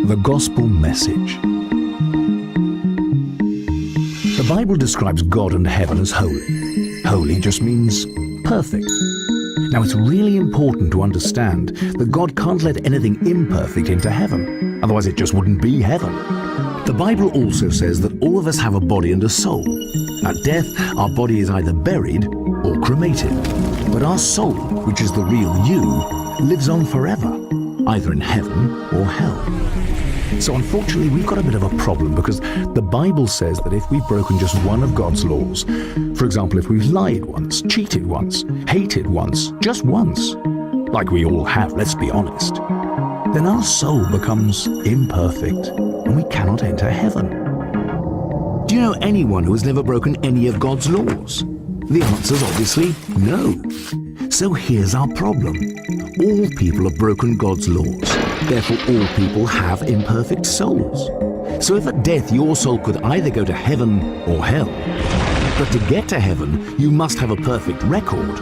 The Gospel Message. The Bible describes God and heaven as holy. Holy just means perfect. Now, it's really important to understand that God can't let anything imperfect into heaven. Otherwise, it just wouldn't be heaven. The Bible also says that all of us have a body and a soul. At death, our body is either buried or cremated. But our soul, which is the real you, lives on forever, either in heaven or hell. So unfortunately, we've got a bit of a problem because the Bible says that if we've broken just one of God's laws, for example, if we've lied once, cheated once, hated once, just once, like we all have, let's be honest, then our soul becomes imperfect and we cannot enter heaven. Do you know anyone who has never broken any of God's laws? The answer's obviously no. So here's our problem. All people have broken God's laws. Therefore, all people have imperfect souls. So if at death your soul could either go to heaven or hell, but to get to heaven you must have a perfect record,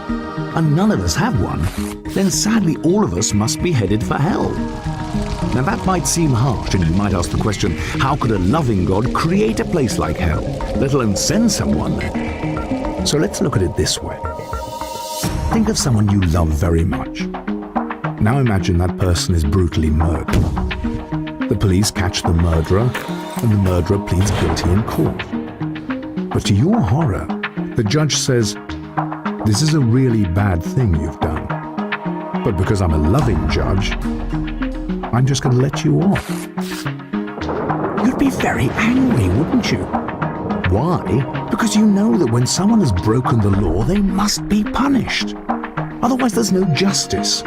and none of us have one, then sadly all of us must be headed for hell. Now that might seem harsh, and you might ask the question, how could a loving God create a place like hell, let alone send someone there? So let's look at it this way. Think of someone you love very much. Now imagine that person is brutally murdered. The police catch the murderer, and the murderer pleads guilty in court. But to your horror, the judge says, "This is a really bad thing you've done. But because I'm a loving judge, I'm just going to let you off." You'd be very angry, wouldn't you? Why? Because you know that when someone has broken the law, they must be punished. Otherwise, there's no justice.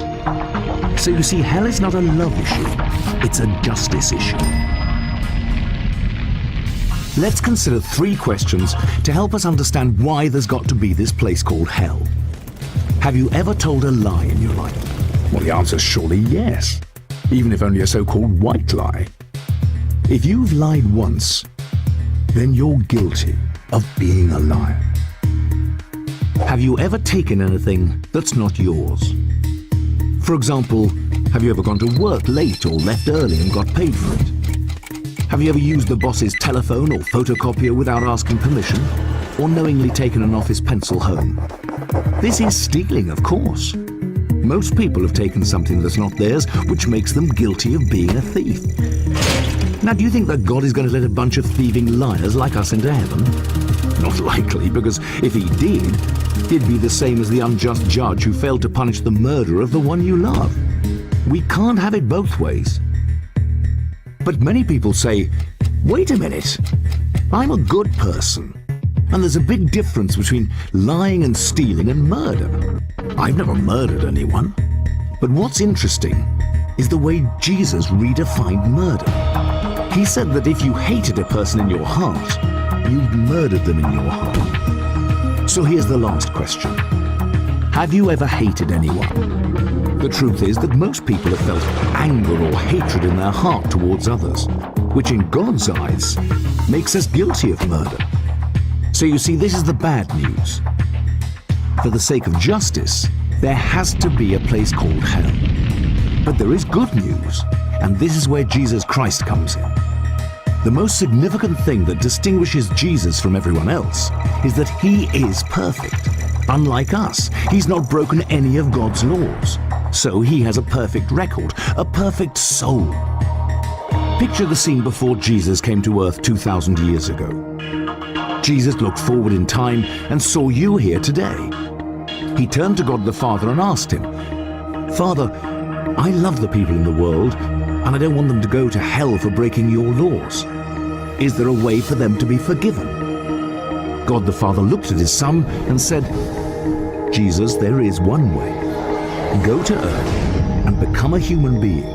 So you see, hell is not a love issue, it's a justice issue. Let's consider 3 questions to help us understand why there's got to be this place called hell. Have you ever told a lie in your life? Well, the answer's surely yes, even if only a so-called white lie. If you've lied once, then you're guilty of being a liar. Have you ever taken anything that's not yours? For example, have you ever gone to work late or left early and got paid for it? Have you ever used the boss's telephone or photocopier without asking permission? Or knowingly taken an office pencil home? This is stealing, of course. Most people have taken something that's not theirs, which makes them guilty of being a thief. Now, do you think that God is going to let a bunch of thieving liars like us into heaven? Not likely, because if he did, he'd be the same as the unjust judge who failed to punish the murderer of the one you love. We can't have it both ways. But many people say, wait a minute, I'm a good person. And there's a big difference between lying and stealing and murder. I've never murdered anyone. But what's interesting is the way Jesus redefined murder. He said that if you hated a person in your heart, you've murdered them in your heart. So here's the last question. Have you ever hated anyone? The truth is that most people have felt anger or hatred in their heart towards others, which in God's eyes makes us guilty of murder. So you see, this is the bad news. For the sake of justice, there has to be a place called hell. But there is good news, and this is where Jesus Christ comes in. The most significant thing that distinguishes Jesus from everyone else is that he is perfect. Unlike us, he's not broken any of God's laws. So he has a perfect record, a perfect soul. Picture the scene before Jesus came to earth 2,000 years ago. Jesus looked forward in time and saw you here today. He turned to God the Father and asked him, "Father, I love the people in the world, and I don't want them to go to hell for breaking your laws. Is there a way for them to be forgiven?" God the Father looked at his Son and said, "Jesus, there is one way. Go to earth and become a human being,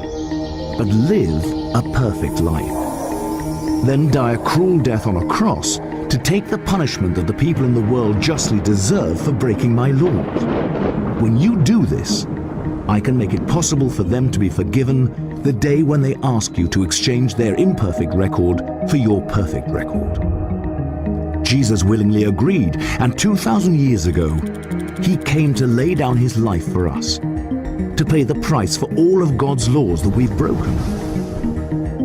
but live a perfect life. Then die a cruel death on a cross to take the punishment that the people in the world justly deserve for breaking my laws. When you do this, I can make it possible for them to be forgiven the day when they ask you to exchange their imperfect record for your perfect record." Jesus willingly agreed, and 2,000 years ago, he came to lay down his life for us, to pay the price for all of God's laws that we've broken.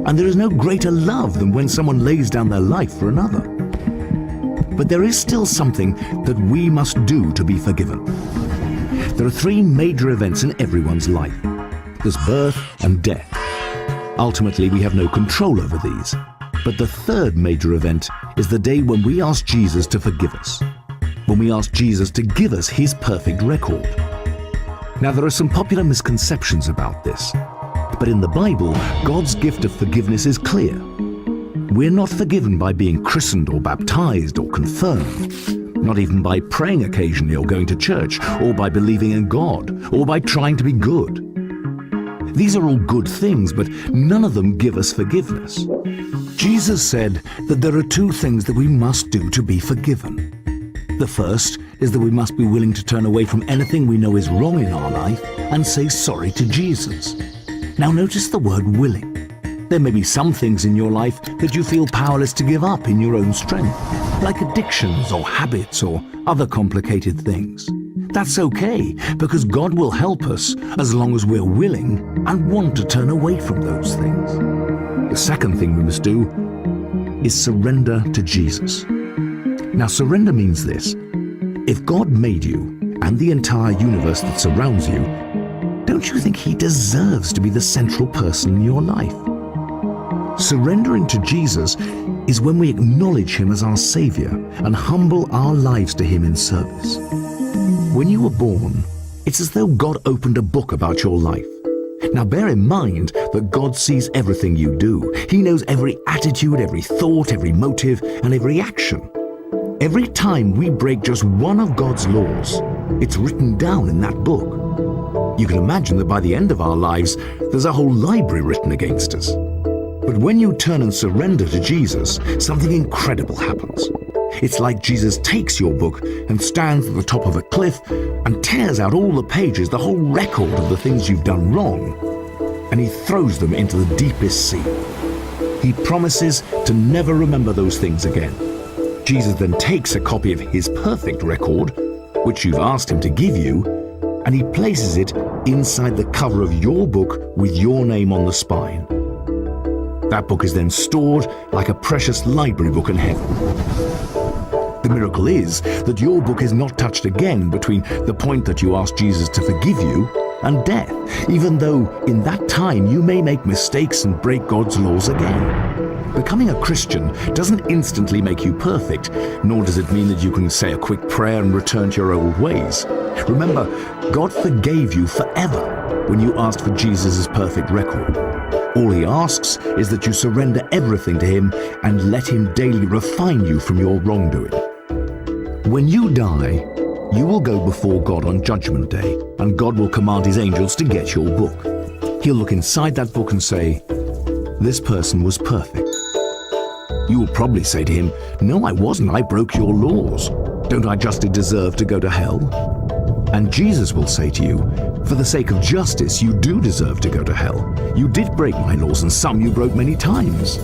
And there is no greater love than when someone lays down their life for another. But there is still something that we must do to be forgiven. There are three major events in everyone's life. There's birth and death. Ultimately, we have no control over these. But the third major event is the day when we ask Jesus to forgive us. When we ask Jesus to give us his perfect record. Now, there are some popular misconceptions about this. But in the Bible, God's gift of forgiveness is clear. We're not forgiven by being christened or baptized or confirmed. Not even by praying occasionally or going to church, or by believing in God, or by trying to be good. These are all good things, but none of them give us forgiveness. Jesus said that there are two things that we must do to be forgiven. The first is that we must be willing to turn away from anything we know is wrong in our life and say sorry to Jesus. Now notice the word willing. There may be some things in your life that you feel powerless to give up in your own strength, like addictions or habits or other complicated things. That's okay, because God will help us as long as we're willing and want to turn away from those things. The second thing we must do is surrender to Jesus. Now, surrender means this. If God made you and the entire universe that surrounds you, don't you think he deserves to be the central person in your life? Surrendering to Jesus is when we acknowledge him as our Savior and humble our lives to him in service. When you were born, it's as though God opened a book about your life. Now bear in mind that God sees everything you do. He knows every attitude, every thought, every motive, and every action. Every time we break just one of God's laws, it's written down in that book. You can imagine that by the end of our lives, there's a whole library written against us. But when you turn and surrender to Jesus, something incredible happens. It's like Jesus takes your book and stands at the top of a cliff and tears out all the pages, the whole record of the things you've done wrong, and he throws them into the deepest sea. He promises to never remember those things again. Jesus then takes a copy of his perfect record, which you've asked him to give you, and he places it inside the cover of your book with your name on the spine. That book is then stored like a precious library book in heaven. The miracle is that your book is not touched again between the point that you ask Jesus to forgive you and death, even though in that time you may make mistakes and break God's laws again. Becoming a Christian doesn't instantly make you perfect, nor does it mean that you can say a quick prayer and return to your old ways. Remember, God forgave you forever when you asked for Jesus' perfect record. All he asks is that you surrender everything to him and let him daily refine you from your wrongdoing. When you die, you will go before God on Judgment Day, and God will command his angels to get your book. He'll look inside that book and say, "This person was perfect." You will probably say to him, "No, I wasn't. I broke your laws. Don't I justly deserve to go to hell?" And Jesus will say to you, "For the sake of justice, you do deserve to go to hell. You did break my laws, and some you broke many times.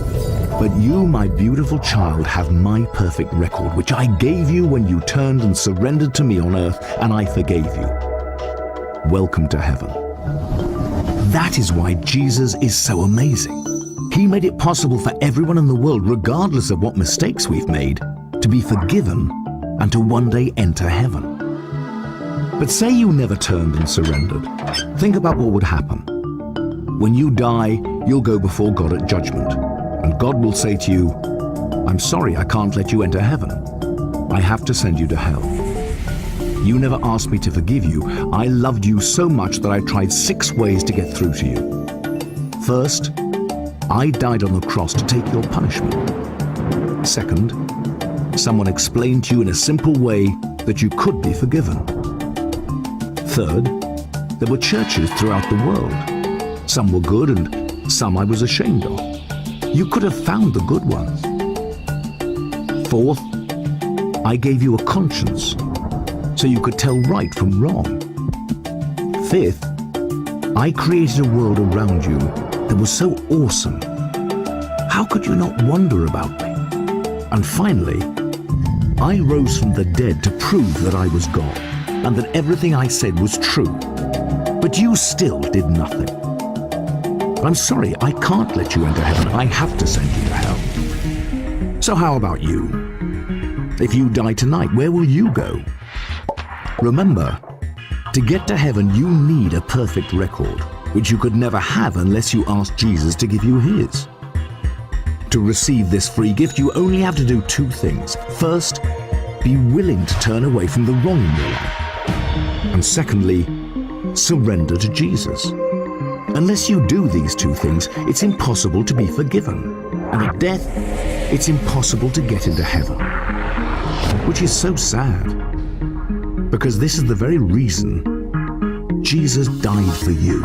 But you, my beautiful child, have my perfect record, which I gave you when you turned and surrendered to me on earth, and I forgave you. Welcome to heaven." That is why Jesus is so amazing. He made it possible for everyone in the world, regardless of what mistakes we've made, to be forgiven and to one day enter heaven. But say you never turned and surrendered. Think about what would happen. When you die, you'll go before God at judgment, and God will say to you, "I'm sorry, I can't let you enter heaven. I have to send you to hell. You never asked me to forgive you. I loved you so much that I tried 6 ways to get through to you. First, I died on the cross to take your punishment. Second, someone explained to you in a simple way that you could be forgiven. Third, there were churches throughout the world. Some were good and some I was ashamed of. You could have found the good ones. Fourth, I gave you a conscience so you could tell right from wrong. Fifth, I created a world around you that was so awesome. How could you not wonder about me? And finally, I rose from the dead to prove that I was God and that everything I said was true. But you still did nothing. I'm sorry, I can't let you into heaven. I have to send you to hell. So how about you? If you die tonight, where will you go? Remember, to get to heaven, you need a perfect record, which you could never have unless you ask Jesus to give you his. To receive this free gift, you only have to do two things. First, be willing to turn away from the wrong in your life. And secondly, surrender to Jesus. Unless you do these two things, it's impossible to be forgiven. And at death, it's impossible to get into heaven. Which is so sad, because this is the very reason Jesus died for you.